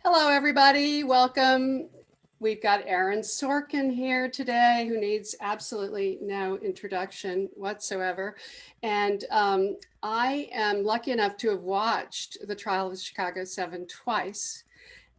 Hello, everybody. Welcome. We've got Aaron Sorkin here today, who needs absolutely no introduction whatsoever. And I am lucky enough to have watched the trial of the Chicago Seven twice.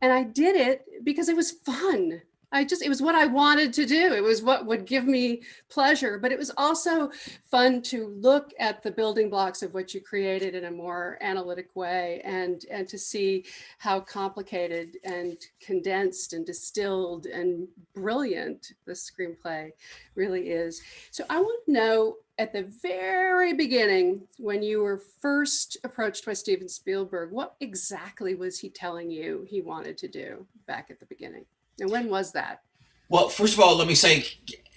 And I did it because it was fun. It was what I wanted to do. It was what would give me pleasure, but it was also fun to look at the building blocks of what you created in a more analytic way and to see how complicated and condensed and distilled and brilliant the screenplay really is. So I want to know, at the very beginning, when you were first approached by Steven Spielberg, what exactly was he telling you he wanted to do back at the beginning? And when was that? Well, first of all, let me say,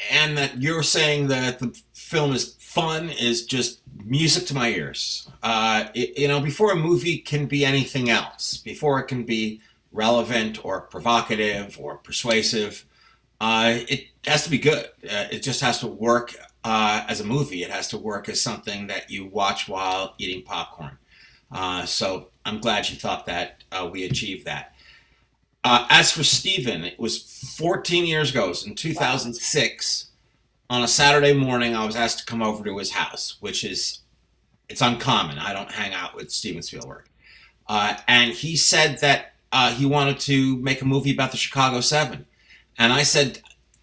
Anne, that you're saying that the film is fun is just music to my ears. Before a movie can be anything else, before it can be relevant or provocative or persuasive, it has to be good. It just has to work as a movie. It has to work as something that you watch while eating popcorn. So I'm glad you thought that we achieved that. As for Steven, it was 14 years ago, it was in Wow. 2006. On a Saturday morning, I was asked to come over to his house, it's uncommon. I don't hang out with Steven Spielberg. And he said that he wanted to make a movie about the Chicago Seven. And I said,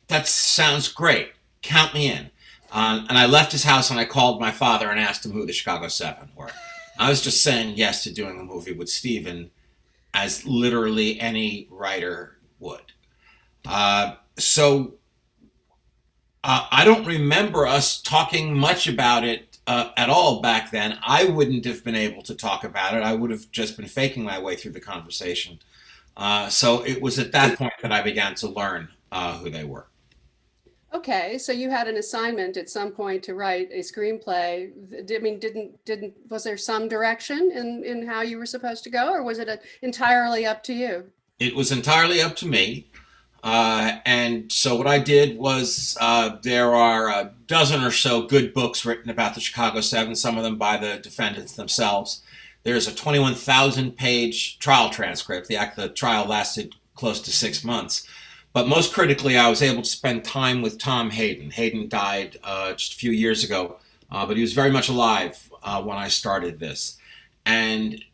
that sounds great. Count me in. And I left his house and I called my father and asked him who the Chicago Seven were. I was just saying yes to doing a movie with Steven as literally any writer would. I don't remember us talking much about it at all back then. I wouldn't have been able to talk about it. I would have just been faking my way through the conversation. So it was at that point that I began to learn who they were. Okay, so you had an assignment at some point to write a screenplay. I mean, was there some direction in how you were supposed to go, or was it entirely up to you? It was entirely up to me. And so what I did was there are a dozen or so good books written about the Chicago Seven, some of them by the defendants themselves. There's a 21,000 page trial transcript. The trial lasted close to 6 months. But most critically, I was able to spend time with Tom Hayden. Hayden died just a few years ago, but he was very much alive when I started this. And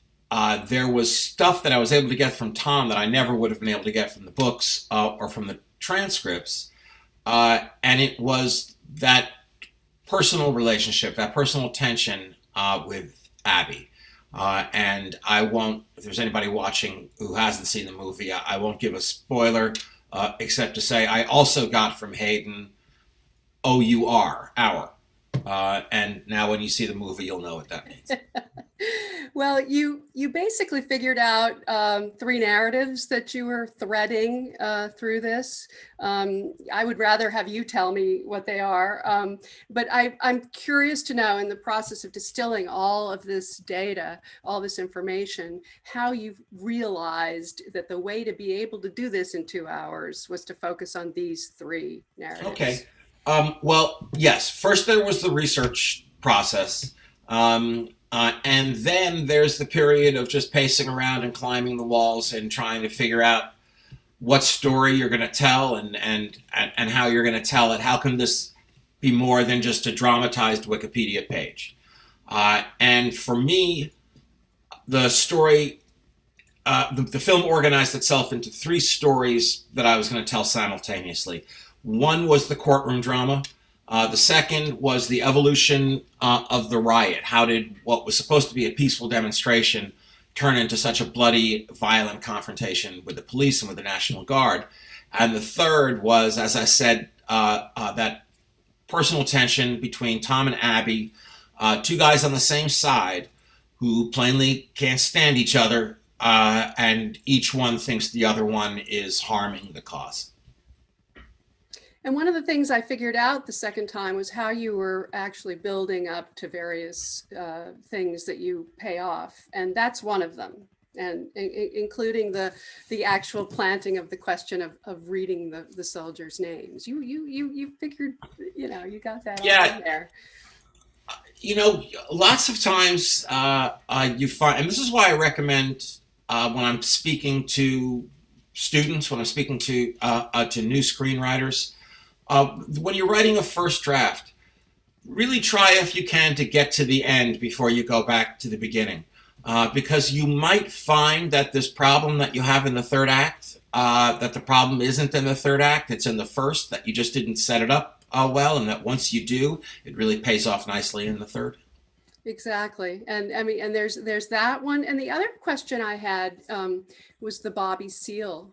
there was stuff that I was able to get from Tom that I never would have been able to get from the books or from the transcripts. And it was that personal relationship, that personal tension with Abby. And I won't, if there's anybody watching who hasn't seen the movie, I won't give a spoiler except to say I also got from Hayden OUR, our. And now when you see the movie, you'll know what that means. Well, you basically figured out three narratives that you were threading through this. I would rather have you tell me what they are, but I'm curious to know, in the process of distilling all of this data, all this information, how you've realized that the way to be able to do this in 2 hours was to focus on these three Okay. narratives. Well, yes. First, there was the research process. And then there's the period of just pacing around and climbing the walls and trying to figure out what story you're going to tell and how you're going to tell it. How can this be more than just a dramatized Wikipedia page? And for me, the story, the film organized itself into three stories that I was going to tell simultaneously. One was the courtroom drama. The second was the evolution of the riot. How did what was supposed to be a peaceful demonstration turn into such a bloody, violent confrontation with the police and with the National Guard? And the third was, as I said, that personal tension between Tom and Abby, two guys on the same side who plainly can't stand each other, and each one thinks the other one is harming the cause. And one of the things I figured out the second time was how you were actually building up to various things that you pay off, and that's one of them. And including the actual planting of the question of reading the soldiers' names. You figured, you got that all Yeah, in there. lots of times you find, and this is why I recommend when I'm speaking to students, when I'm speaking to new screenwriters, when you're writing a first draft, really try if you can to get to the end before you go back to the beginning. Because you might find that this problem that you have in the third act, that the problem isn't in the third act, it's in the first, that you just didn't set it up well, and that once you do, it really pays off nicely in the third. Exactly. And I mean, and there's that one. And the other question I had was the Bobby Seale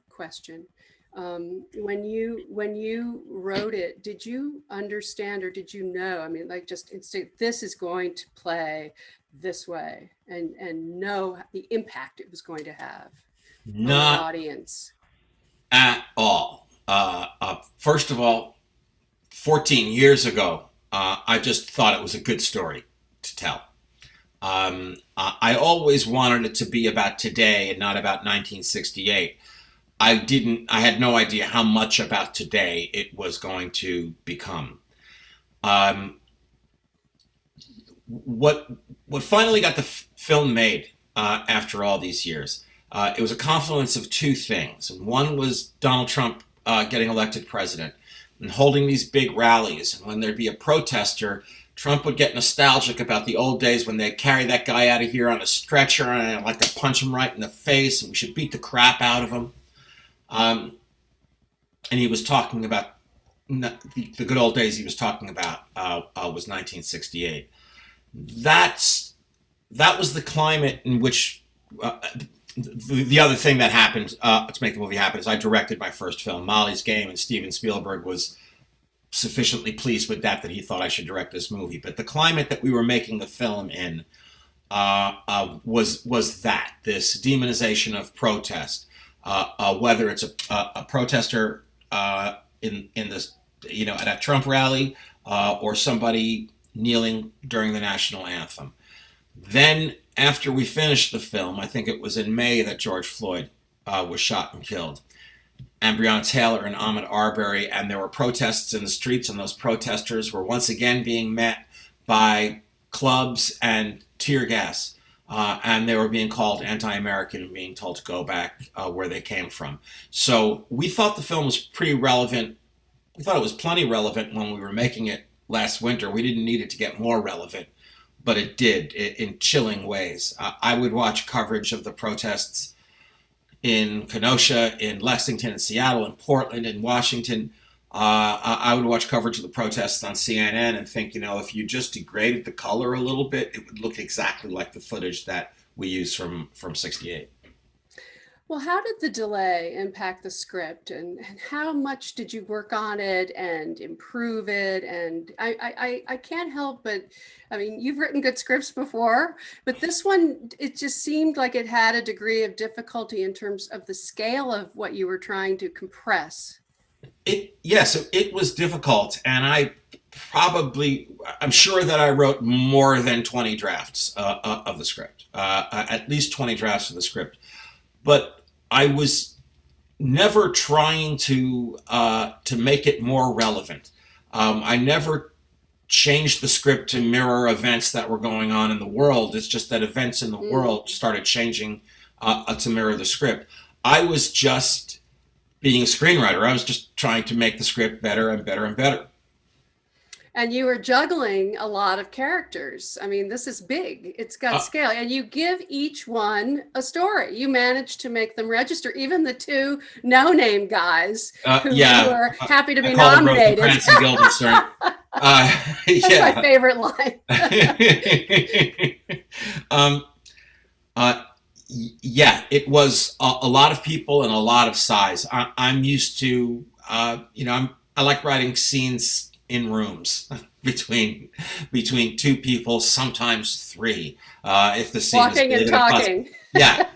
question. When you wrote it, did you understand, or did you know? I mean, like, just instinct, this is going to play this way, and know the impact it was going to have on the Not audience. at all. First of all, 14 years ago, I just thought it was a good story to tell. I always wanted it to be about today and not about 1968. I had no idea how much about today it was going to become. What finally got the film made after all these years, it was a confluence of two things. And one was Donald Trump getting elected president and holding these big rallies. And when there'd be a protester, Trump would get nostalgic about the old days when they'd carry that guy out of here on a stretcher, and I'd like to punch him right in the face, and we should beat the crap out of him. And he was talking about the good old days. He was talking about was 1968. That was the climate in which the other thing that happened to make the movie happen is I directed my first film, Molly's Game, and Steven Spielberg was sufficiently pleased with that he thought I should direct this movie. But the climate that we were making the film in was this demonization of protest, whether it's a protester in this, at a Trump rally, or somebody kneeling during the national anthem. Then, after we finished the film, I think it was in May that George Floyd was shot and killed, and Breonna Taylor and Ahmaud Arbery, and there were protests in the streets, and those protesters were once again being met by clubs and tear gas, and they were being called anti-American and being told to go back where they came from. So we thought the film was pretty relevant. We thought it was plenty relevant when we were making it last winter. We didn't need it to get more relevant, but it did in chilling ways. I would watch coverage of the protests in Kenosha, in Lexington, in Seattle, in Portland, in Washington. I would watch coverage of the protests on CNN and think, if you just degraded the color a little bit, it would look exactly like the footage that we used from 68. Well, how did the delay impact the script, and how much did you work on it and improve it? And I can't help but, I mean, you've written good scripts before, but this one, it just seemed like it had a degree of difficulty in terms of the scale of what you were trying to compress. Yes, it was difficult, and I'm sure that I wrote more than 20 drafts of the script, at least 20 drafts of the script. But I was never trying to make it more relevant. I never changed the script to mirror events that were going on in the world. It's just that events in the world started changing to mirror the script. I was just being a screenwriter. I was just trying to make the script better and better and better. And you were juggling a lot of characters. I mean, this is big. It's got scale. And you give each one a story. You managed to make them register, even the two no-name guys who were happy to be nominated. That's my favorite line. It was a lot of people and a lot of size. I'm used to, I like writing scenes in rooms between two people, sometimes three, if the scene walking is and talking. Yeah,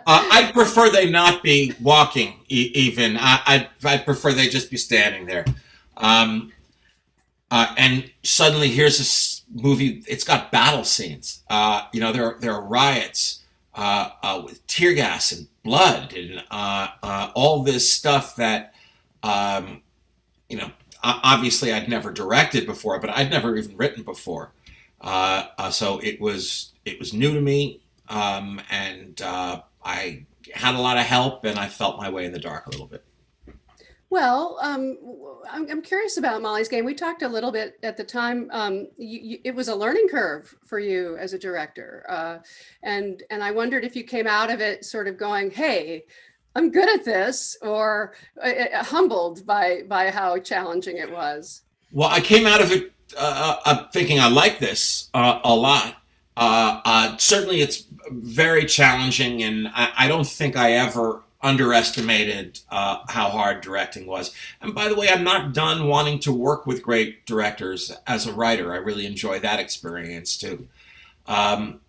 I'd prefer they not be walking. Even I'd prefer they just be standing there. And suddenly here's this movie. It's got battle scenes. There are riots with tear gas and blood and all this stuff that obviously I'd never directed before, but I'd never even written before. So it was new to me. and I had a lot of help, and I felt my way in the dark a little bit. Well, I'm curious about Molly's Game. We talked a little bit at the time. It was a learning curve for you as a director, and I wondered if you came out of it sort of going, "Hey, I'm good at this," or humbled by how challenging it was. Well, I came out of it thinking I like this a lot. Certainly, it's very challenging, and I don't think I ever underestimated how hard directing was. And by the way, I'm not done wanting to work with great directors as a writer. I really enjoy that experience too. Um,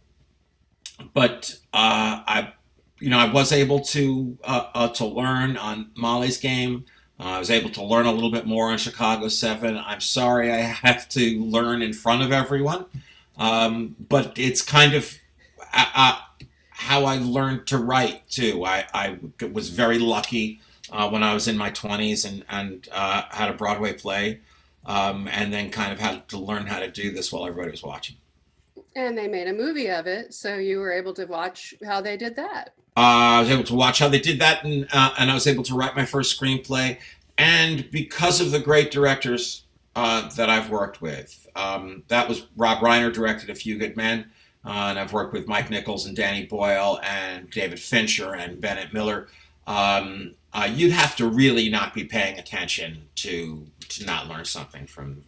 but I was able to learn on Molly's Game. I was able to learn a little bit more on Chicago 7. I'm sorry I have to learn in front of everyone, but it's kind of how I learned to write too. I was very lucky when I was in my 20s and had a Broadway play, and then kind of had to learn how to do this while everybody was watching. And they made a movie of it, so you were able to watch how they did that. I was able to watch how they did that, and I was able to write my first screenplay. And because of the great directors that I've worked with, that was Rob Reiner directed A Few Good Men, and I've worked with Mike Nichols and Danny Boyle and David Fincher and Bennett Miller. You'd have to really not be paying attention to not learn something from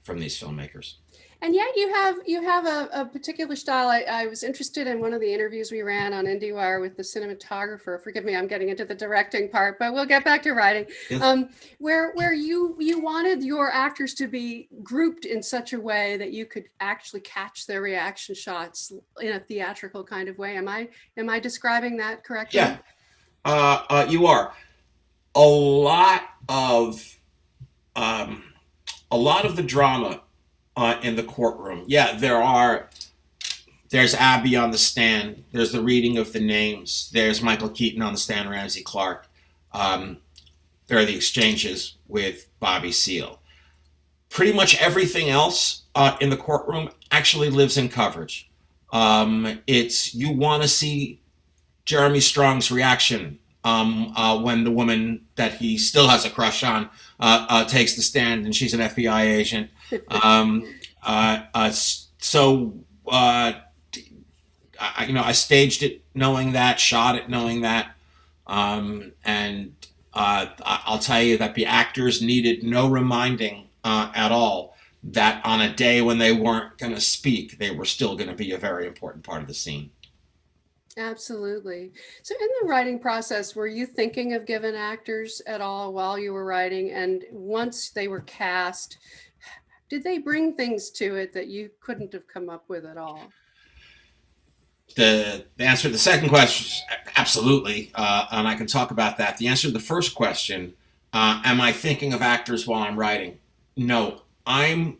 these filmmakers. And yet you have a particular style. I was interested in one of the interviews we ran on IndieWire with the cinematographer. Forgive me, I'm getting into the directing part, but we'll get back to writing. Yes. Where you wanted your actors to be grouped in such a way that you could actually catch their reaction shots in a theatrical kind of way. Am I describing that correctly? Yeah, you are. A lot of um, a lot of the drama in the courtroom. Yeah, there's Abby on the stand. There's the reading of the names. There's Michael Keaton on the stand, Ramsey Clark. Um, there are the exchanges with Bobby Seale. Pretty much everything else in the courtroom actually lives in coverage. It's you want to see Jeremy Strong's reaction when the woman that he still has a crush on takes the stand and she's an FBI agent. Um, so I staged it knowing that, shot it knowing that, and I'll tell you that the actors needed no reminding at all that on a day when they weren't going to speak, they were still going to be a very important part of the scene. Absolutely. So in the writing process, were you thinking of giving actors at all while you were writing? And once they were cast, did they bring things to it that you couldn't have come up with at all? The answer to the second question is absolutely, and I can talk about that. The answer to the first question, am I thinking of actors while I'm writing? No, I'm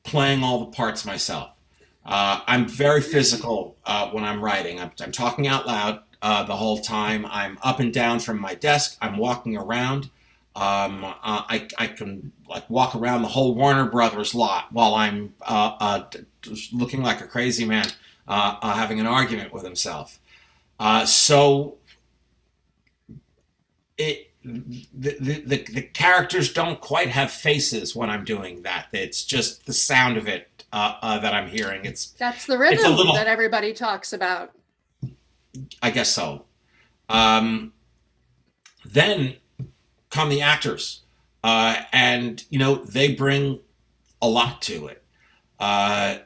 playing all the parts myself. I'm very physical when I'm writing. I'm talking out loud the whole time. I'm up and down from my desk. I'm walking around. I can like walk around the whole Warner Brothers lot while I'm looking like a crazy man having an argument with himself. So the characters don't quite have faces when I'm doing that. It's just the sound of it that I'm hearing. That's the It's a rhythm little, that everybody talks about. I guess so. Then come the actors, and they bring a lot to it. Uh,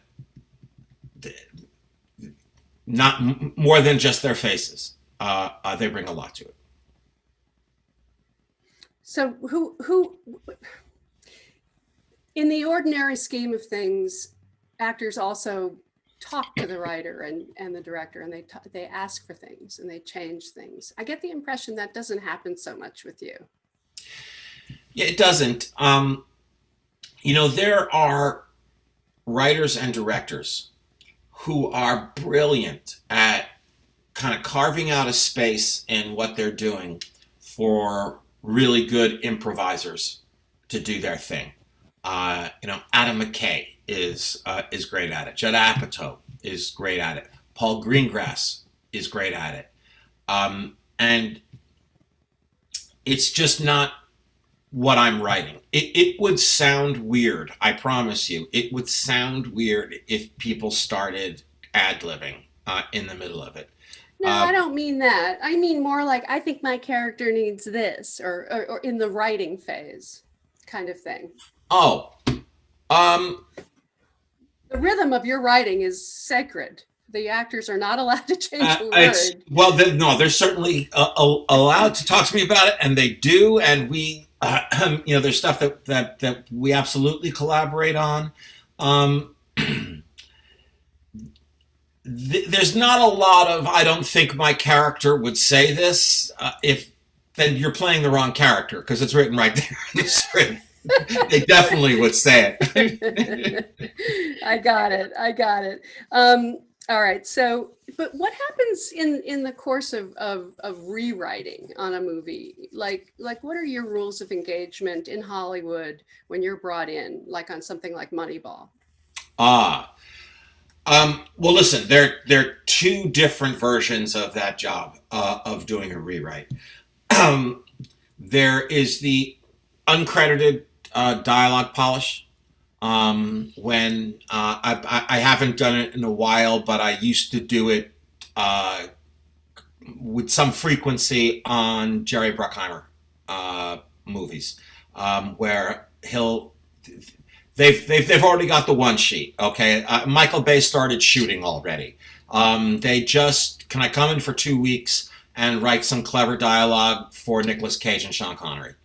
Not more than just their faces. They bring a lot to it. So who in the ordinary scheme of things, actors also talk to the writer and the director, and they ask for things and they change things. I get the impression that doesn't happen so much with you. Yeah, it doesn't. There are writers and directors who are brilliant at kind of carving out a space in what they're doing for really good improvisers to do their thing. Adam McKay is great at it. Judd Apatow is great at it. Paul Greengrass is great at it. And it's just not what I'm writing. It would sound weird, I promise you. It would sound weird if people started ad-libbing in the middle of it. No, I don't mean that. I mean more like, I think my character needs this, or in the writing phase kind of thing. Oh, The rhythm of your writing is sacred. The actors are not allowed to change a word. Well, no, they're certainly allowed to talk to me about it, and they do. And we, there's stuff that we absolutely collaborate on. There's not a lot of, I don't think my character would say this. If then you're playing the wrong character, because it's written right there in the script. They definitely would say it. I got it. All right. So, but what happens in the course of rewriting on a movie? Like what are your rules of engagement in Hollywood when you're brought in, like on something like Moneyball? Well, listen, there are two different versions of that job, of doing a rewrite. There is the uncredited dialogue polish, when I haven't done it in a while, but I used to do it with some frequency on Jerry Bruckheimer movies, where they've already got the one sheet. Okay, Michael Bay started shooting already. They just, can I come in for 2 weeks and write some clever dialogue for Nicolas Cage and Sean Connery?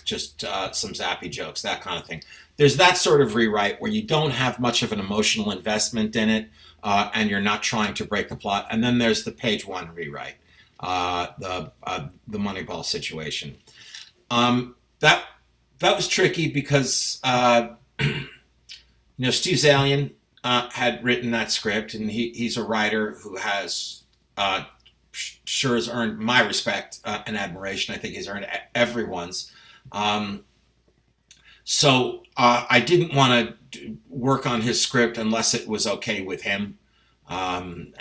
Just some zappy jokes, that kind of thing. There's that sort of rewrite where you don't have much of an emotional investment in it, and you're not trying to break the plot. And then there's the page one rewrite, the Moneyball situation. That was tricky because Steve Zalian had written that script, and he's a writer who has sure has earned my respect and admiration. I think he's earned everyone's. So I didn't want to work on his script unless it was okay with him, and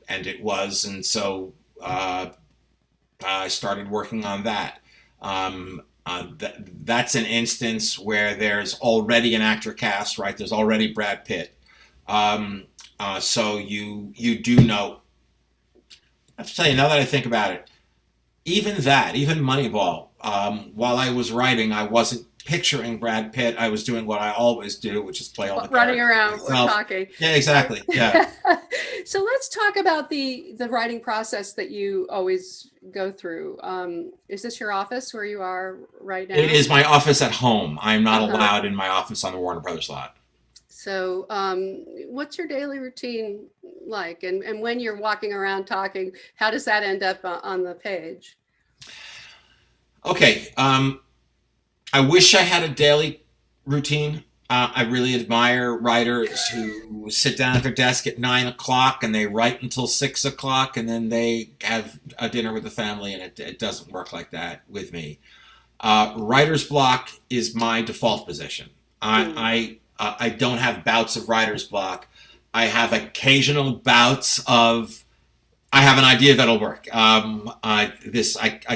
it was, and so I started working on that. That's an instance where there's already an actor cast, right? There's already Brad Pitt, so you do know. I have to tell you, now that I think about it, even Moneyball, while I was writing, I wasn't picturing Brad Pitt. I was doing what I always do, which is play all the running around or talking. Yeah, exactly. Yeah. So let's talk about the writing process that you always go through. Is this your office where you are right now? It is my office at home. I'm not allowed in my office on the Warner Brothers lot. So what's your daily routine like? And when you're walking around talking, how does that end up on the page? Okay. I wish I had a daily routine. I really admire writers who sit down at their desk at 9 o'clock and they write until 6 o'clock and then they have a dinner with the family, and it doesn't work like that with me. Writer's block is my default position. I don't have bouts of writer's block. I have occasional bouts of, I have an idea that'll work. I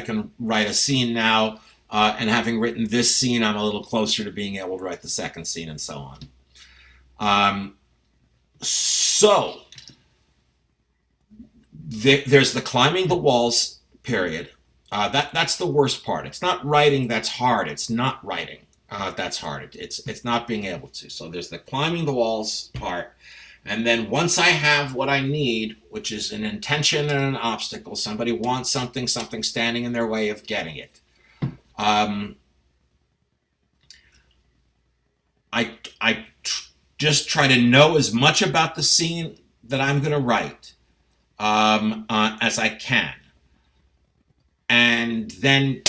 can write a scene now, and having written this scene, I'm a little closer to being able to write the second scene, and so on. So there's the climbing the walls period. That's the worst part. It's not writing that's hard. It's not writing that's hard. It's not being able to. So there's the climbing the walls part. And then once I have what I need, which is an intention and an obstacle, somebody wants something standing in their way of getting it. I just try to know as much about the scene that I'm going to write as I can, and then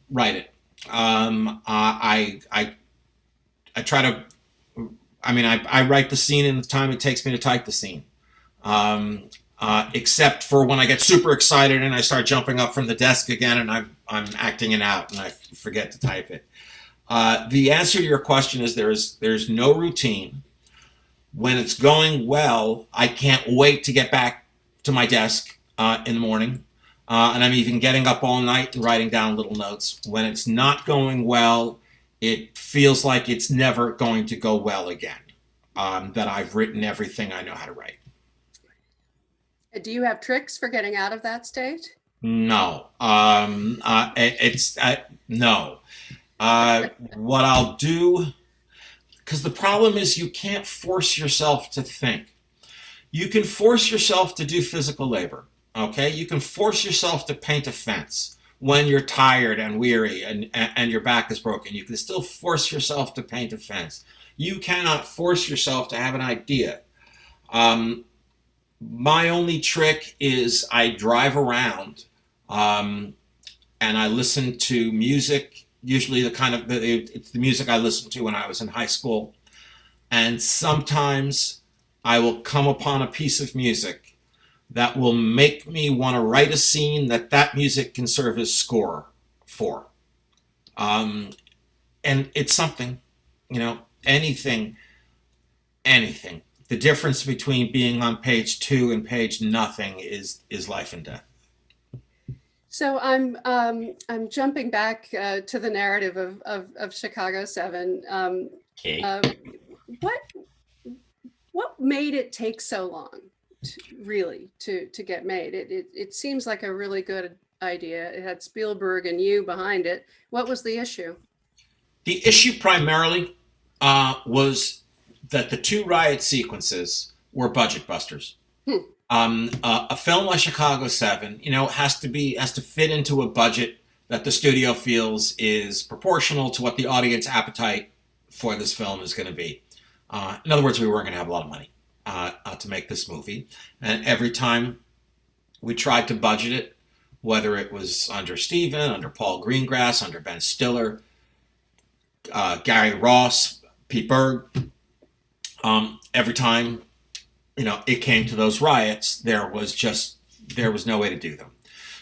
write it. I try to. I mean, I write the scene in the time it takes me to type the scene, except for when I get super excited and I start jumping up from the desk again and I'm acting it out and I forget to type it. The answer to your question is there's no routine. When it's going well, I can't wait to get back to my desk in the morning. And I'm even getting up all night and writing down little notes. When it's not going well, it feels like it's never going to go well again. That I've written everything I know how to write. Do you have tricks for getting out of that state? No. No. What I'll do, because the problem is you can't force yourself to think. You can force yourself to do physical labor. Okay, you can force yourself to paint a fence when you're tired and weary and your back is broken. You can still force yourself to paint a fence. You cannot force yourself to have an idea. My only trick is I drive around and I listen to music. Usually it's the music I listened to when I was in high school. And sometimes I will come upon a piece of music that will make me want to write a scene that music can serve as score for. And it's something, anything. The difference between being on page 2 and page nothing is life and death. So I'm jumping back to the narrative of Chicago 7. Okay. What made it take so long, to get made? It seems like a really good idea. It had Spielberg and you behind it. What was the issue? The issue primarily was that the 2 riot sequences were budget busters. A film like Chicago 7, has to fit into a budget that the studio feels is proportional to what the audience appetite for this film is going to be. In other words, we weren't going to have a lot of money to make this movie. And every time we tried to budget it, whether it was under Steven, under Paul Greengrass, under Ben Stiller, Gary Ross, Pete Berg, every time it came to those riots, there was no way to do them.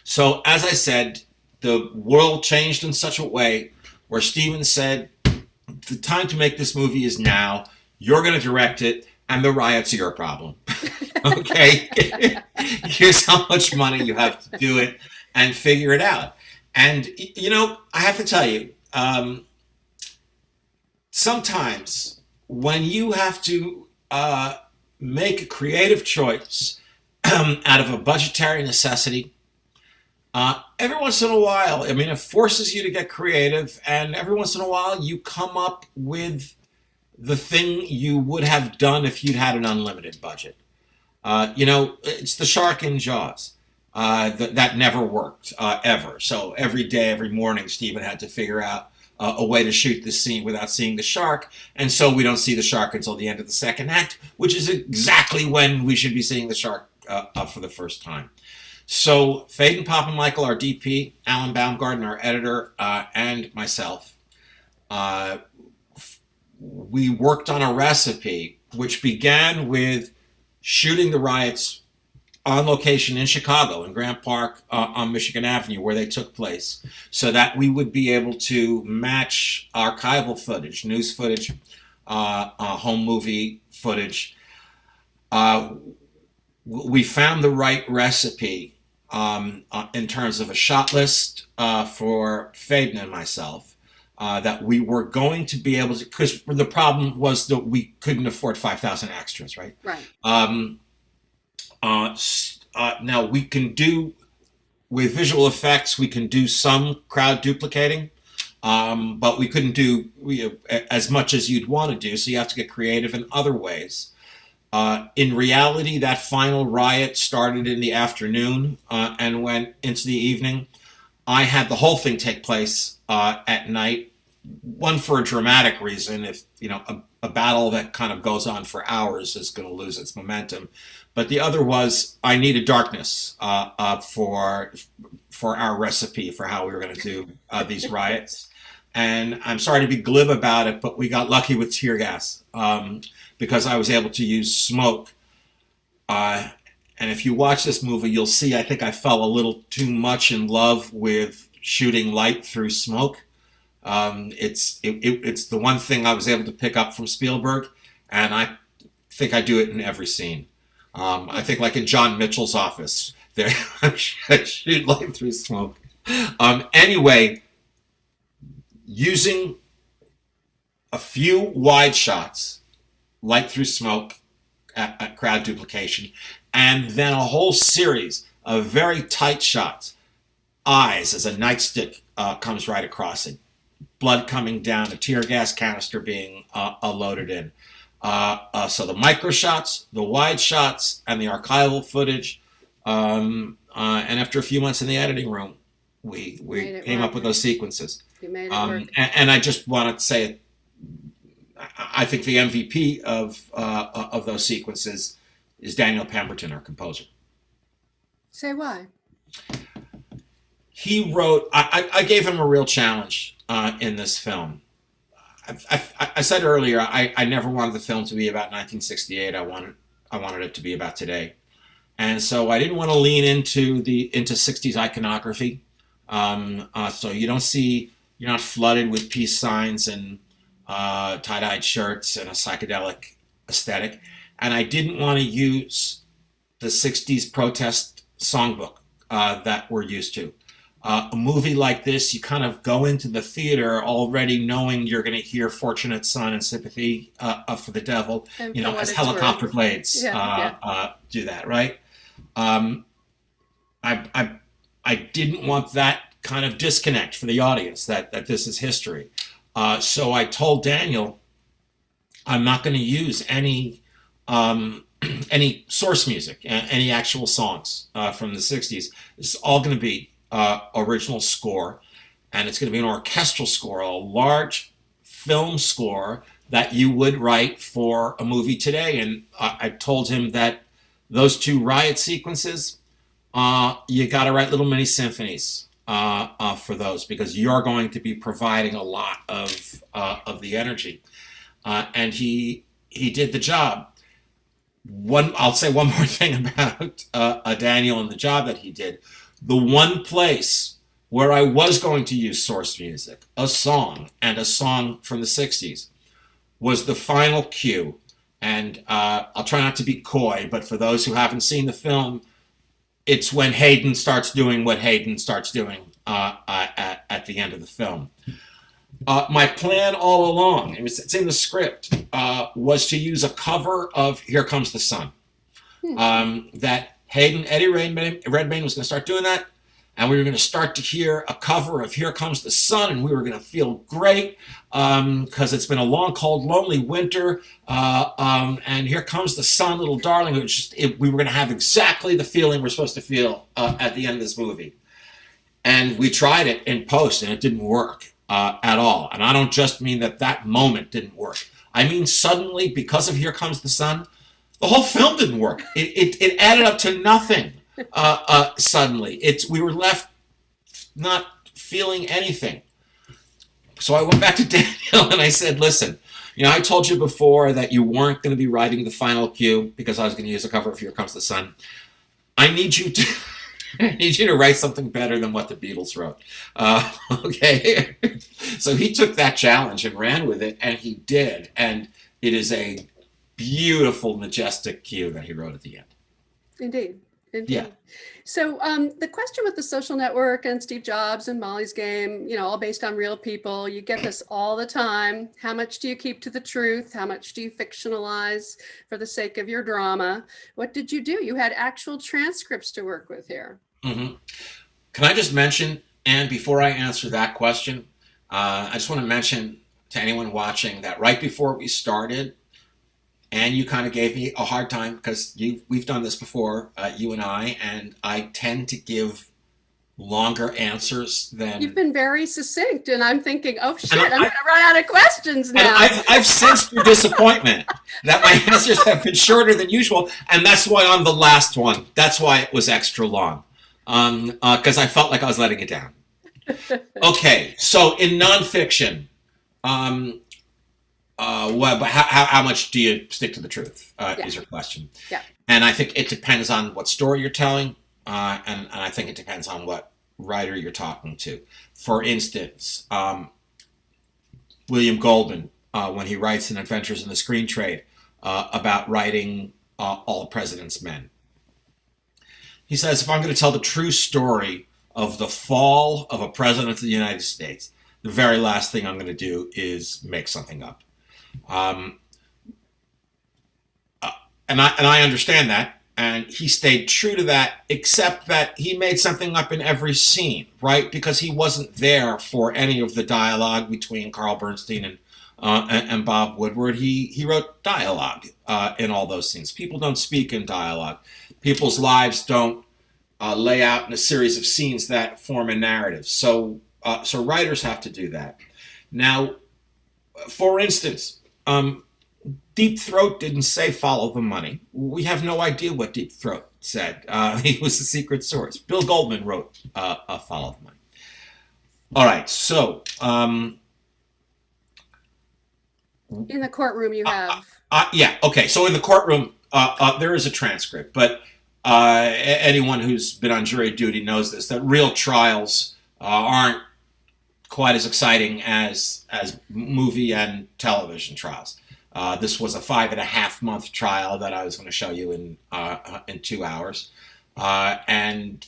So as I said, the world changed in such a way where Steven said, the time to make this movie is now. You're going to direct it, and the riots are your problem. Okay? Here's how much money you have to do it, and figure it out. And, I have to tell you, sometimes when you have to make a creative choice out of a budgetary necessity, every once in a while, it forces you to get creative, and every once in a while you come up with the thing you would have done if you'd had an unlimited budget. It's the shark in Jaws. That never worked, ever. So every day, every morning, Steven had to figure out a way to shoot this scene without seeing the shark. And so we don't see the shark until the end of the second act, which is exactly when we should be seeing the shark for the first time. So Faden Papa-Michael, our DP, Alan Baumgarten, our editor, and myself, we worked on a recipe which began with shooting the riots on location in Chicago, in Grant Park on Michigan Avenue, where they took place, so that we would be able to match archival footage, news footage, home movie footage. We found the right recipe in terms of a shot list for Faden and myself. That we were going to be able to, because the problem was that we couldn't afford 5,000 extras, right? Right. Now we can do, with visual effects, we can do some crowd duplicating, but we couldn't do as much as you'd want to do, so you have to get creative in other ways. In reality, that final riot started in the afternoon and went into the evening. I had the whole thing take place at night. One, for a dramatic reason. If a battle that kind of goes on for hours is going to lose its momentum. But the other was I needed darkness for our recipe for how we were going to do these riots. And I'm sorry to be glib about it, but we got lucky with tear gas because I was able to use smoke. And if you watch this movie, you'll see I think I fell a little too much in love with shooting light through smoke. It's the one thing I was able to pick up from Spielberg, and I think I do it in every scene. I think like in John Mitchell's office, there I shoot light through smoke. Anyway, using a few wide shots, light through smoke at crowd duplication, and then a whole series of very tight shots. Eyes as a nightstick comes right across it. Blood coming down, a tear gas canister being loaded in. So the micro shots, the wide shots, and the archival footage. And after a few months in the editing room, we came up with those sequences. You made it work. And I just want to say, I think the MVP of those sequences is Daniel Pemberton, our composer. Say why? He wrote. I gave him a real challenge in this film. I said earlier, I never wanted the film to be about 1968. I wanted it to be about today, and so I didn't want to lean into 60s iconography. So you're not flooded with peace signs and tie-dyed shirts and a psychedelic aesthetic, and I didn't want to use the 60s protest songbook that we're used to. A movie like this, you kind of go into the theater already knowing you're going to hear Fortunate Son and Sympathy for the Devil, as helicopter blades do that, right? I didn't want that kind of disconnect for the audience that this is history. So I told Daniel, I'm not going to use any source music, any actual songs from the 60s. It's all going to be original score, and it's going to be an orchestral score, a large film score that you would write for a movie today. And I told him that those two riot sequences, you got to write little mini symphonies for those, because you're going to be providing a lot of the energy. And he did the job. I'll say one more thing about Daniel and the job that he did. The one place where I was going to use source music, a song from the 60s, was the final cue. And I'll try not to be coy, but for those who haven't seen the film, it's when Hayden starts doing what Hayden starts doing at the end of the film. My plan all along, it's in the script, was to use a cover of Here Comes the Sun. That Eddie Redmayne was going to start doing that, and we were going to start to hear a cover of Here Comes the Sun, and we were going to feel great because it's been a long, cold, lonely winter, and Here Comes the Sun, little darling. We were going to have exactly the feeling we're supposed to feel at the end of this movie. And we tried it in post, and it didn't work at all. And I don't just mean that moment didn't work. I mean suddenly, because of Here Comes the Sun, the whole film didn't work. It added up to nothing. Suddenly, we were left not feeling anything. So I went back to Daniel and I said, "Listen, I told you before that you weren't going to be writing the final cue because I was going to use a cover of Here Comes the Sun. I need you to write something better than what the Beatles wrote." Okay, so he took that challenge and ran with it, and he did, and it is a beautiful, majestic cue that he wrote at the end. Indeed. Yeah. So the question with The Social Network and Steve Jobs and Molly's Game, all based on real people, you get this all the time. How much do you keep to the truth? How much do you fictionalize for the sake of your drama? What did you do? You had actual transcripts to work with here. Mm-hmm. Can I just mention, Anne, before I answer that question, I just want to mention to anyone watching that right before we started, and you kind of gave me a hard time because we've done this before, you and I tend to give longer answers than... You've been very succinct, and I'm thinking, oh shit, I'm going to run out of questions now. I've sensed your disappointment that my answers have been shorter than usual, and that's why on the last one, that's why it was extra long, because I felt like I was letting it down. Okay, so in nonfiction, how much do you stick to the truth is your question. Yeah. And I think it depends on what story you're telling, and I think it depends on what writer you're talking to. For instance, William Goldman, when he writes in Adventures in the Screen Trade, about writing All the President's Men. He says, if I'm going to tell the true story of the fall of a president of the United States, the very last thing I'm going to do is make something up. And I understand that. And he stayed true to that, except that he made something up in every scene, right? Because he wasn't there for any of the dialogue between Carl Bernstein and Bob Woodward. He wrote dialogue in all those scenes. People don't speak in dialogue. People's lives don't lay out in a series of scenes that form a narrative. So writers have to do that. Now, for instance, Deep Throat didn't say follow the money. We have no idea what Deep Throat said. He was the secret source. Bill Goldman wrote follow the money. All right, so in the courtroom you have. Yeah, okay. So in the courtroom, there is a transcript, but anyone who's been on jury duty knows this, that real trials aren't quite as exciting as movie and television trials. This was a 5.5-month trial that I was going to show you in 2 hours, and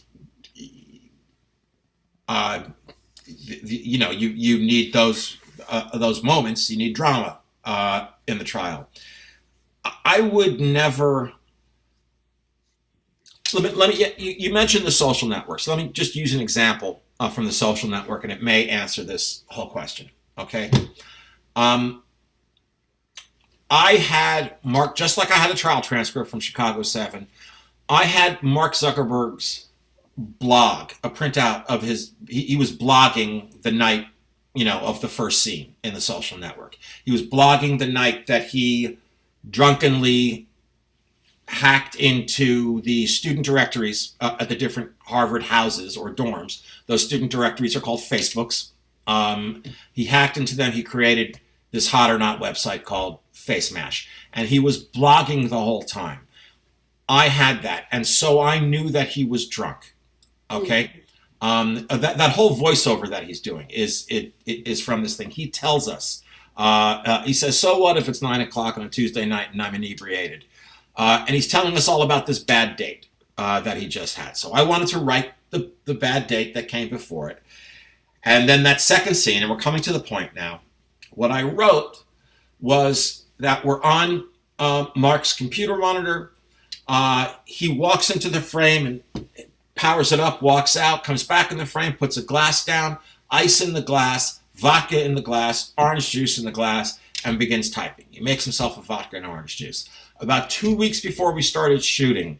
you need those moments. You need drama in the trial. I would never. Let me. You mentioned the Social Network, so let me just use an example from the Social Network, and it may answer this whole question. Okay. I had Mark, just like I had a trial transcript from Chicago 7, I had Mark Zuckerberg's blog, a printout of he was blogging the night, of the first scene in the Social Network. He was blogging the night that he drunkenly hacked into the student directories at the different Harvard houses or dorms. Those student directories are called Facebooks. He hacked into them. He created this Hot or Not website called Face Mash, and he was blogging the whole time. I had that, and so I knew that he was drunk. Okay, that whole voiceover that he's doing is from this thing. He tells us, he says, "So what if it's 9 o'clock on a Tuesday night and I'm inebriated?" And he's telling us all about this bad date that he just had. So I wanted to write the bad date that came before it, and then that second scene, and we're coming to the point now. What I wrote was that we're on Mark's computer monitor. He walks into the frame and powers it up, walks out, comes back in the frame, puts a glass down, ice in the glass, vodka in the glass, orange juice in the glass, and begins typing. He makes himself a vodka and orange juice. About 2 weeks before we started shooting,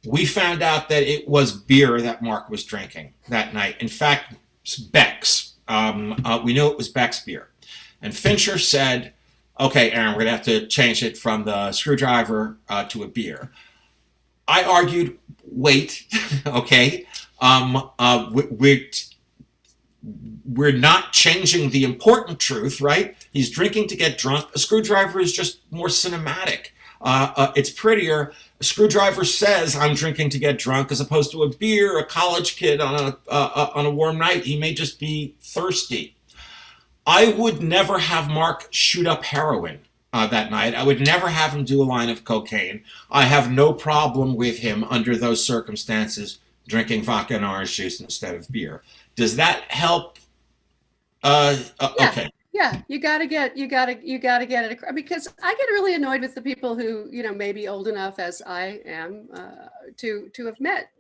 we found out that it was beer that Mark was drinking that night. In fact, it's Beck's. We knew it was Beck's beer. And Fincher said, "Okay, Aaron, we're going to have to change it from the screwdriver to a beer." I argued, wait, okay, we're not changing the important truth, right? He's drinking to get drunk. A screwdriver is just more cinematic. It's prettier. A screwdriver says, "I'm drinking to get drunk," as opposed to a beer. A college kid on a warm night, he may just be thirsty. I would never have Mark shoot up heroin that night. I would never have him do a line of cocaine. I have no problem with him under those circumstances drinking vodka and orange juice instead of beer. Does that help? Okay. Yeah, you gotta get it across, because I get really annoyed with the people who, maybe old enough as I am to have met,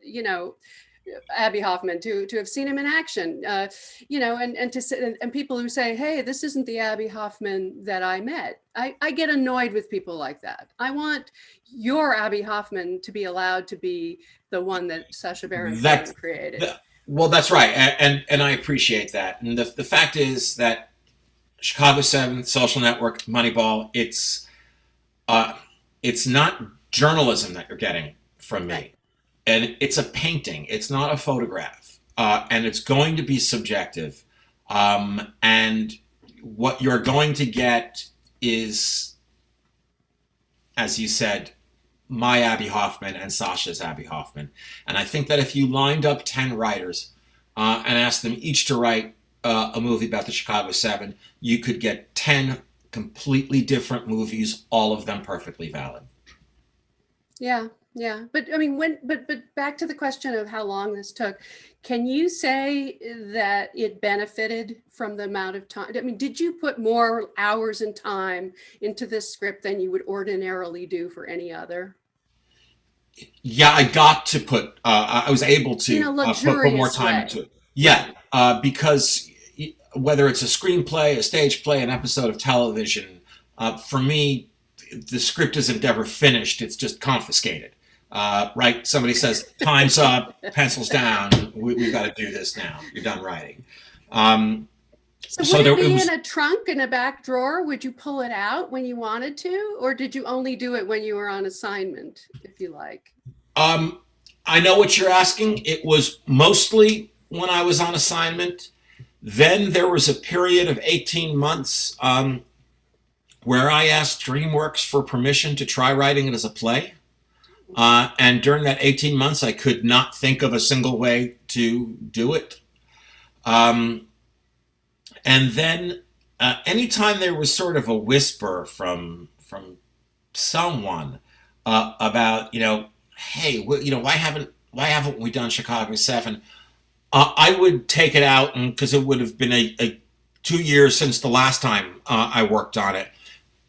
Abbie Hoffman, to have seen him in action, and people who say, "Hey, this isn't the Abbie Hoffman that I met." I get annoyed with people like that. I want your Abbie Hoffman to be allowed to be the one that Sacha Baron Cohen created. Well, that's right, and I appreciate that. And the fact is that Chicago 7, Social Network, Moneyball, it's not journalism that you're getting from me. Right. And it's a painting. It's not a photograph. And it's going to be subjective. And what you're going to get is, as you said, my Abbie Hoffman and Sacha's Abbie Hoffman. And I think that if you lined up 10 writers and asked them each to write a movie about the Chicago 7, you could get 10 completely different movies, all of them perfectly valid. Yeah, yeah. But I mean, but back to the question of how long this took, can you say that it benefited from the amount of time? I mean, did you put more hours and time into this script than you would ordinarily do for any other? Yeah, I got to put. I was able In a to put more luxurious time into way. it. Yeah, Right. because whether it's a screenplay, a stage play, an episode of television, for me, the script isn't ever finished. It's just confiscated. Right? Somebody says, "Time's up. Pencils down. We've got to do this now. You're done writing." Um, So would so it there, it be in was. a trunk in a back drawer? Would you pull it out when you wanted to? Or did you only do it when you were on assignment, if you like? Um, I know what you're asking. It was mostly when I was on assignment. Then there was a period of 18 months where I asked DreamWorks for permission to try writing it as a play. And during that 18 months, I could not think of a single way to do it. Um, and then anytime there was sort of a whisper from someone about, hey, why haven't we done Chicago 7? I would take it out, and because it would have been a 2 years since the last time I worked on it,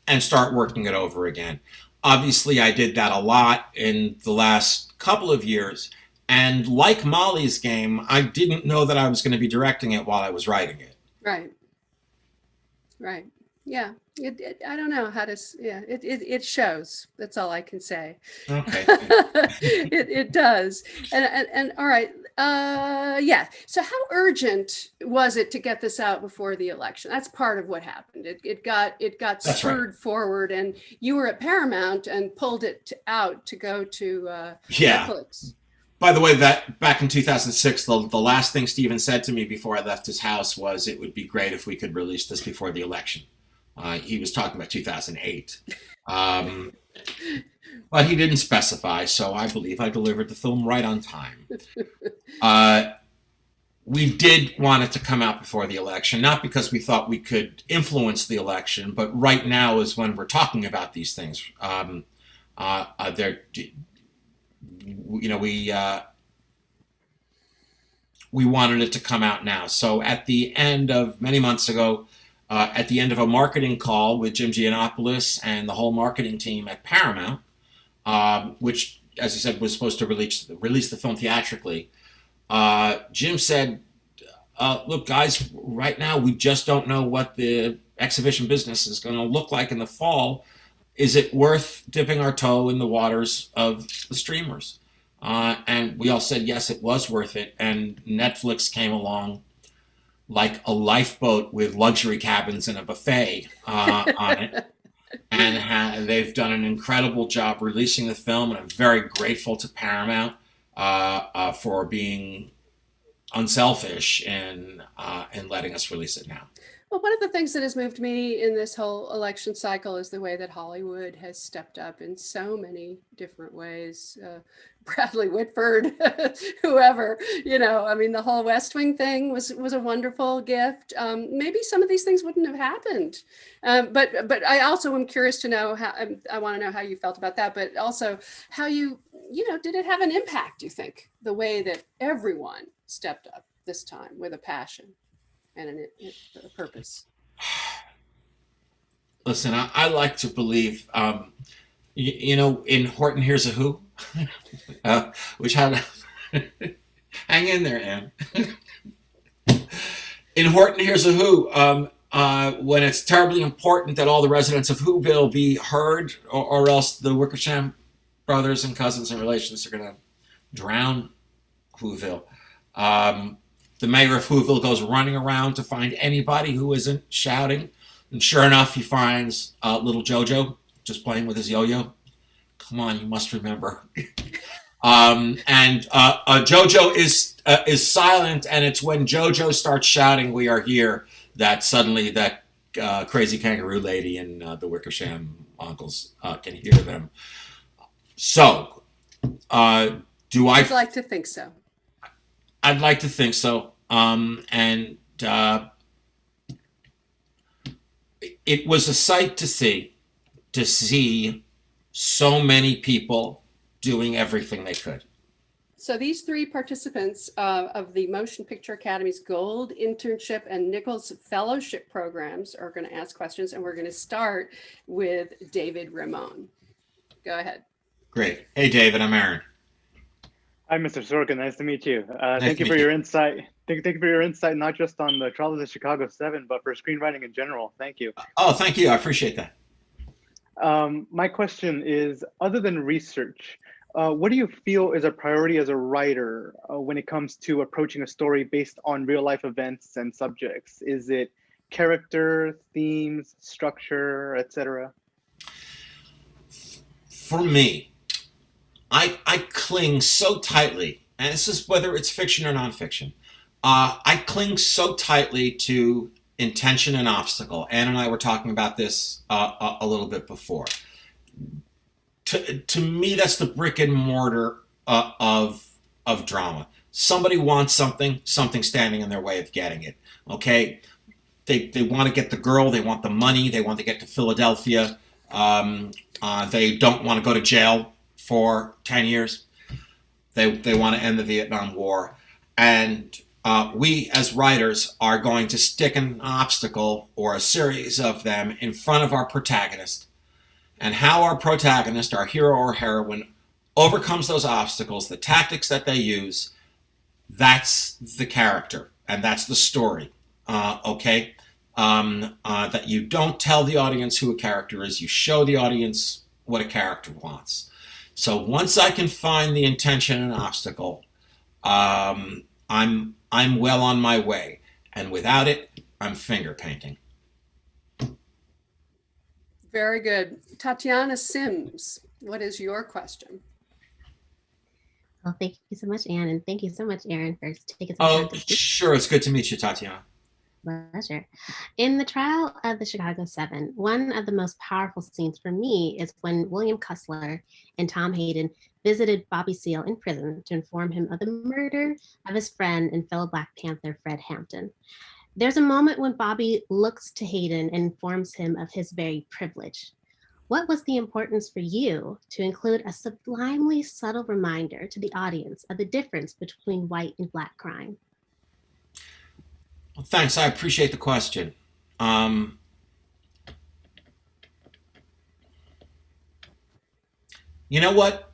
and start working it over again. Obviously, I did that a lot in the last couple of years. And like Molly's Game, I didn't know that I was going to be directing it while I was writing it. Right. Right. Yeah. I don't know how to, yeah, it shows. That's all I can say. Okay. It does. And all right. Yeah. So how urgent was it to get this out before the election? That's part of what happened. It got That's right. spurred forward, and you were at Paramount and pulled it out to go to Yeah. Netflix. By the way, that back in 2006, the last thing Steven said to me before I left his house was it would be great if we could release this before the election. He was talking about 2008. Um, but he didn't specify, so I believe I delivered the film right on time. Uh, we did want it to come out before the election, not because we thought we could influence the election, but right now is when we're talking about these things. They're, we wanted it to come out now. So at the end of many months ago, at the end of a marketing call with Jim Giannopoulos and the whole marketing team at Paramount, which, as you said, was supposed to release the film theatrically, Jim said, look, guys, right now we just don't know what the exhibition business is going to look like in the fall. Is it worth dipping our toe in the waters of the streamers? And we all said, yes, it was worth it. And Netflix came along like a lifeboat with luxury cabins and a buffet on it. And they've done an incredible job releasing the film. And I'm very grateful to Paramount for being unselfish in letting us release it now. Well, one of the things that has moved me in this whole election cycle is the way that Hollywood has stepped up in so many different ways. Bradley Whitford, whoever, I mean, the whole West Wing thing was a wonderful gift. Maybe some of these things wouldn't have happened. But I also am curious to know how, I want to know how you felt about that, but also how did it have an impact, you think, the way that everyone stepped up this time with a passion and a purpose? Listen, I like to believe, in Horton Hears a Who, which had hang in there, Anne. In Horton Hears a Who, when it's terribly important that all the residents of Whoville be heard, or else the Wickersham brothers and cousins and relations are going to drown Whoville. The mayor of Whoville goes running around to find anybody who isn't shouting. And sure enough, he finds little Jojo just playing with his yo-yo. Come on, you must remember. And Jojo is silent, and it's when Jojo starts shouting, "We are here," that suddenly that crazy kangaroo lady and the Wickersham uncles can hear them. So, do I? I'd like to think so. I'd like to think so. And it was a sight to see so many people doing everything they could. So these three participants of the Motion Picture Academy's Gold Internship and Nicholl's Fellowship programs are going to ask questions, and we're going to start with David Ramon. Go ahead. Great. Hey, David, I'm Aaron. Hi, Mr. Sorkin. Nice to meet you. Nice Thank to you for meet your insight. Thank you for your insight, not just on the trial of the Chicago 7, but for screenwriting in general. Thank you. Oh, thank you. I appreciate that. My question is, other than research, what do you feel is a priority as a writer when it comes to approaching a story based on real life events and subjects? Is it character, themes, structure, etc.? For me, I cling so tightly, and this is whether it's fiction or nonfiction, I cling so tightly to intention and obstacle. Anne and I were talking about this a little bit before. To me, that's the brick and mortar of drama. Somebody wants something standing in their way of getting it. Okay, they want to get the girl, they want the money, they want to get to Philadelphia. They don't want to go to jail for 10 years. They want to end the Vietnam War. And we as writers are going to stick an obstacle or a series of them in front of our protagonist. And how our protagonist, our hero or heroine, overcomes those obstacles, the tactics that they use, that's the character and that's the story. Okay? That you don't tell the audience who a character is, you show the audience what a character wants. So once I can find the intention and obstacle, I'm well on my way. And without it, I'm finger painting. Very good. Tatiana Sims, what is your question? Well, thank you so much, Anne, and thank you so much, Aaron, for taking some time to speak. Sure. It's good to meet you, Tatiana. Pleasure. In the trial of the Chicago 7, one of the most powerful scenes for me is when William Cussler and Tom Hayden visited Bobby Seale in prison to inform him of the murder of his friend and fellow Black Panther, Fred Hampton. There's a moment when Bobby looks to Hayden and informs him of his very privilege. What was the importance for you to include a sublimely subtle reminder to the audience of the difference between white and Black crime? Well, thanks. I appreciate the question. You know what,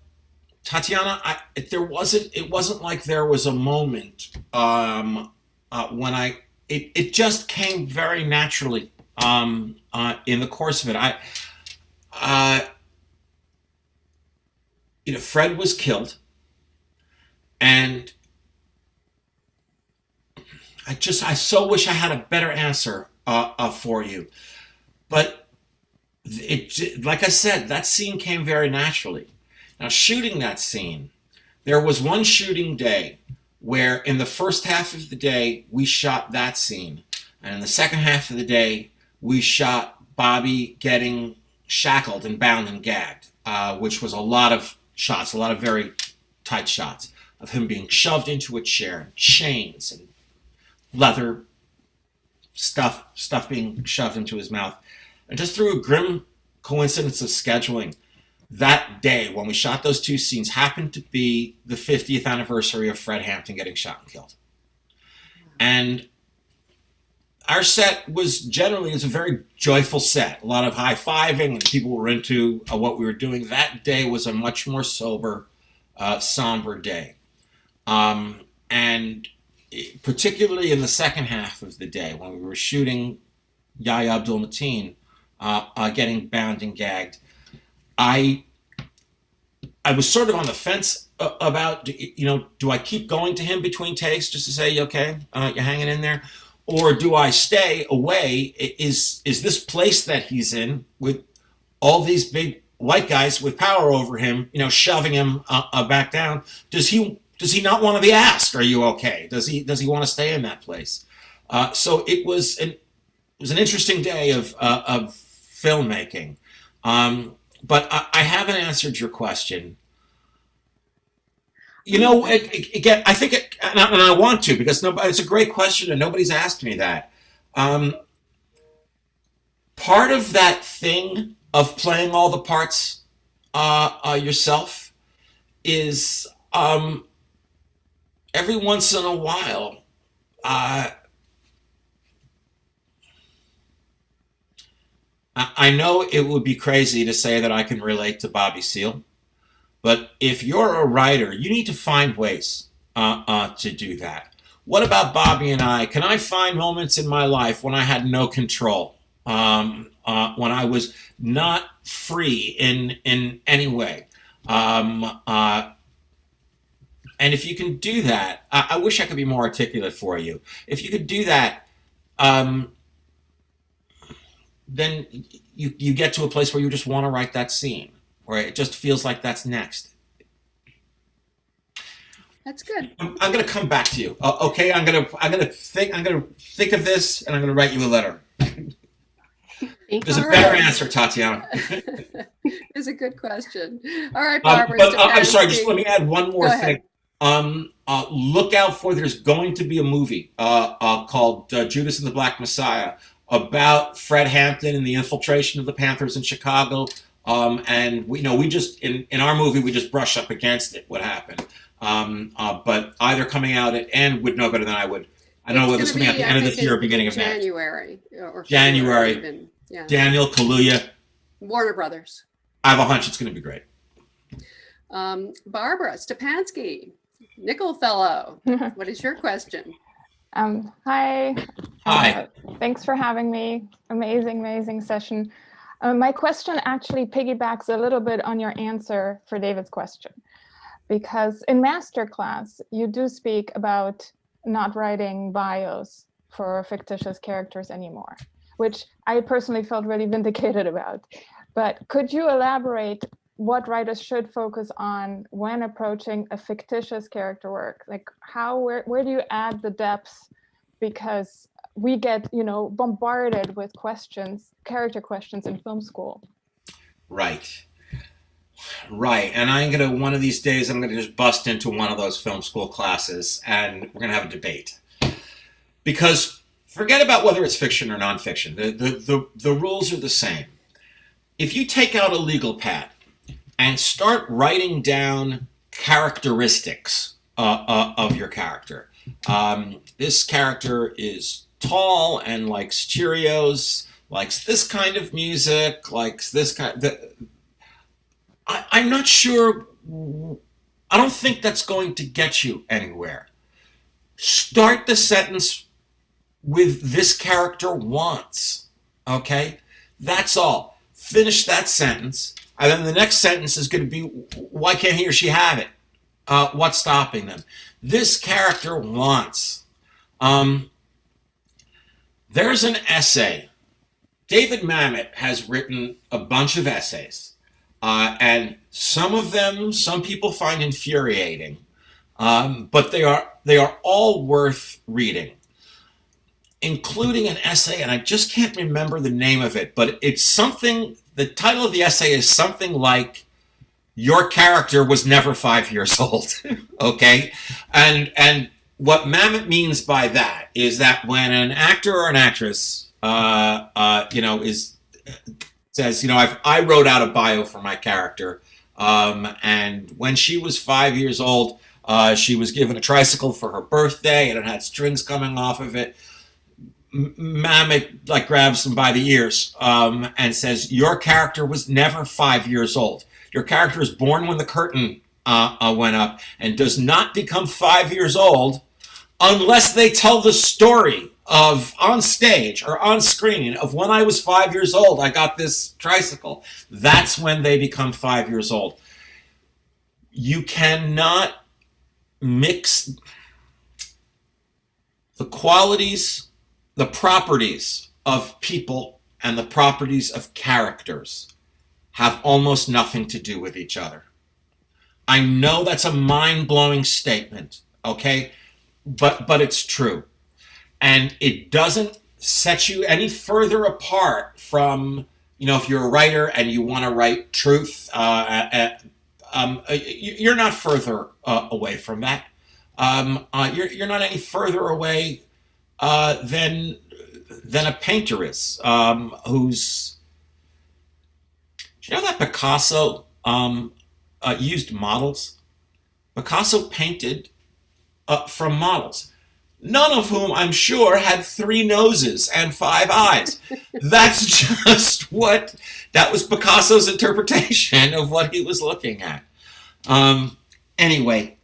Tatiana? It wasn't like there was a moment when it just came very naturally in the course of it. Fred was killed, and I so wish I had a better answer for you. But like I said, that scene came very naturally. Now, shooting that scene, there was one shooting day where in the first half of the day, we shot that scene. And in the second half of the day, we shot Bobby getting shackled and bound and gagged, which was a lot of shots, a lot of very tight shots of him being shoved into a chair, and chains and leather stuff being shoved into his mouth. And just through a grim coincidence of scheduling, that day when we shot those two scenes happened to be the 50th anniversary of Fred Hampton getting shot and killed. And our set was a very joyful set, a lot of high-fiving, and people were into what we were doing. That day was a much more sober, somber day. And particularly in the second half of the day when we were shooting Yahya Abdul-Mateen getting bound and gagged, I was sort of on the fence about, do I keep going to him between takes just to say, you okay, you're hanging in there? Or do I stay away? Is this place that he's in with all these big white guys with power over him, shoving him back down? Does he not want to be asked, are you okay? Does he want to stay in that place? So it was an interesting day of filmmaking. But I haven't answered your question. Again, I think, and I want to, because it's a great question and nobody's asked me that. Part part of that thing of playing all the parts yourself is every once in a while, I know it would be crazy to say that I can relate to Bobby Seale, but if you're a writer, you need to find ways to do that. What about Bobby and I? Can I find moments in my life when I had no control, when I was not free in any way? And if you can do that, I wish I could be more articulate for you. If you could do that, then you get to a place where you just want to write that scene, where it just feels like that's next. That's good. I'm going to come back to you. Okay, I'm going to think of this, and I'm going to write you a letter. There's a better answer, Tatiana. It's a good question. All right, Barbara. I'm sorry. Just let me add one more thing. Look out for. There's going to be a movie called Judas and the Black Messiah about Fred Hampton and the infiltration of the Panthers in Chicago. And we just in our movie we just brush up against it. What happened? But either coming out at Anne would know better than I would. I don't know whether it's coming out at the end of this year or beginning of next. January. Or January. Even. Yeah. Daniel Kaluuya. Warner Brothers. I have a hunch it's going to be great. Barbara Stepansky, Nicholl Fellow. What is your question? Hi. Hi. Thanks for having me. Amazing session. My question actually piggybacks a little bit on your answer for David's question, because in Masterclass, you do speak about not writing bios for fictitious characters anymore, which I personally felt really vindicated about. But could you elaborate what writers should focus on when approaching a fictitious character work? Like where do you add the depths? Because we get, bombarded with questions, character questions in film school. Right. And one of these days, I'm going to just bust into one of those film school classes and we're going to have a debate. Because forget about whether it's fiction or nonfiction. The rules are the same. If you take out a legal pad and start writing down characteristics of your character, this character is tall and likes Cheerios, likes this kind of music, likes this kind of... I'm not sure. I don't think that's going to get you anywhere. Start the sentence with "this character wants." Okay? That's all. Finish that sentence. And then the next sentence is going to be, why can't he or she have it? What's stopping them? This character wants. There's an essay. David Mamet has written a bunch of essays. And some people find infuriating, but they are all worth reading, including an essay, and I just can't remember the name of it, but it's something, the title of the essay is something like, "Your character was never 5 years old." Okay? And what Mamet means by that is that when an actor or an actress, says, I wrote out a bio for my character, and when she was 5 years old, she was given a tricycle for her birthday, and it had strings coming off of it. Mamet grabs them by the ears and says, "Your character was never 5 years old. Your character is born when the curtain went up and does not become 5 years old unless they tell the story of on stage or on screen of when I was 5 years old, I got this tricycle." That's when they become 5 years old. You cannot mix the qualities, the properties of people and the properties of characters have almost nothing to do with each other. I know that's a mind-blowing statement, okay? But it's true. And it doesn't set you any further apart from, if you're a writer and you want to write truth, you're not further away from that. You're not any further away than than a painter is. Who's, do you know that Picasso used models? Picasso painted from models, none of whom I'm sure had 3 noses and 5 eyes. That's just that was Picasso's interpretation of what he was looking at. Anyway,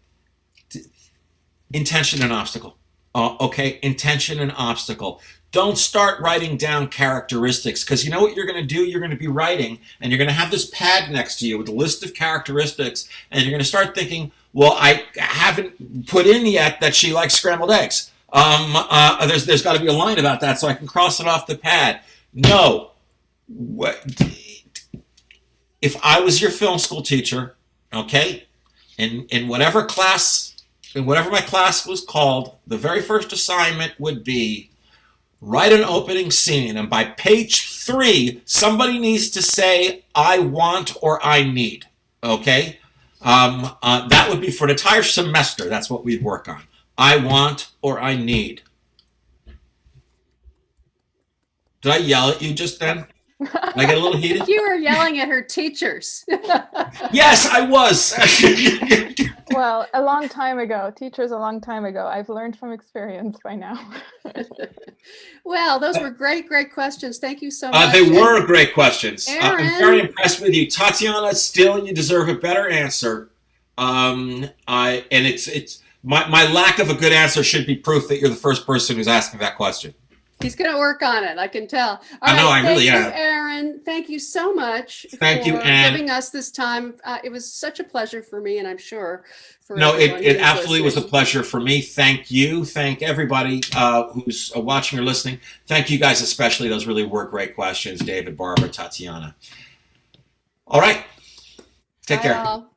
intention and obstacle. Okay, intention and obstacle. Don't start writing down characteristics, because you know what you're going to do? You're going to be writing, and you're going to have this pad next to you with a list of characteristics, and you're going to start thinking, well, I haven't put in yet that she likes scrambled eggs. There's got to be a line about that so I can cross it off the pad. No. If I was your film school teacher, okay, in whatever my class was called, the very first assignment would be write an opening scene, and by page 3, somebody needs to say, I want or I need, okay? That would be for an entire semester. That's what we'd work on. I want or I need. Did I yell at you just then? Did I get a little heated? You were yelling at her teachers. Yes, I was. Well, a long time ago, teachers a long time ago. I've learned from experience by now. Well, those were great questions. Thank you so much. They were great questions. I'm Aaron. very impressed with you. Tatiana, still you deserve a better answer. It's my lack of a good answer should be proof that you're the first person who's asked me that question. He's going to work on it. I can tell. I know, I really am. Thank you, Aaron. Thank you so much Thank you, for Anne. giving us this time. It was such a pleasure for me, and I'm sure for No, everyone it who's absolutely was a listening. pleasure for me. Thank you. Thank everybody who's watching or listening. Thank you guys especially. Those really were great questions, David, Barbara, Tatiana. All right. Take Bye care. all.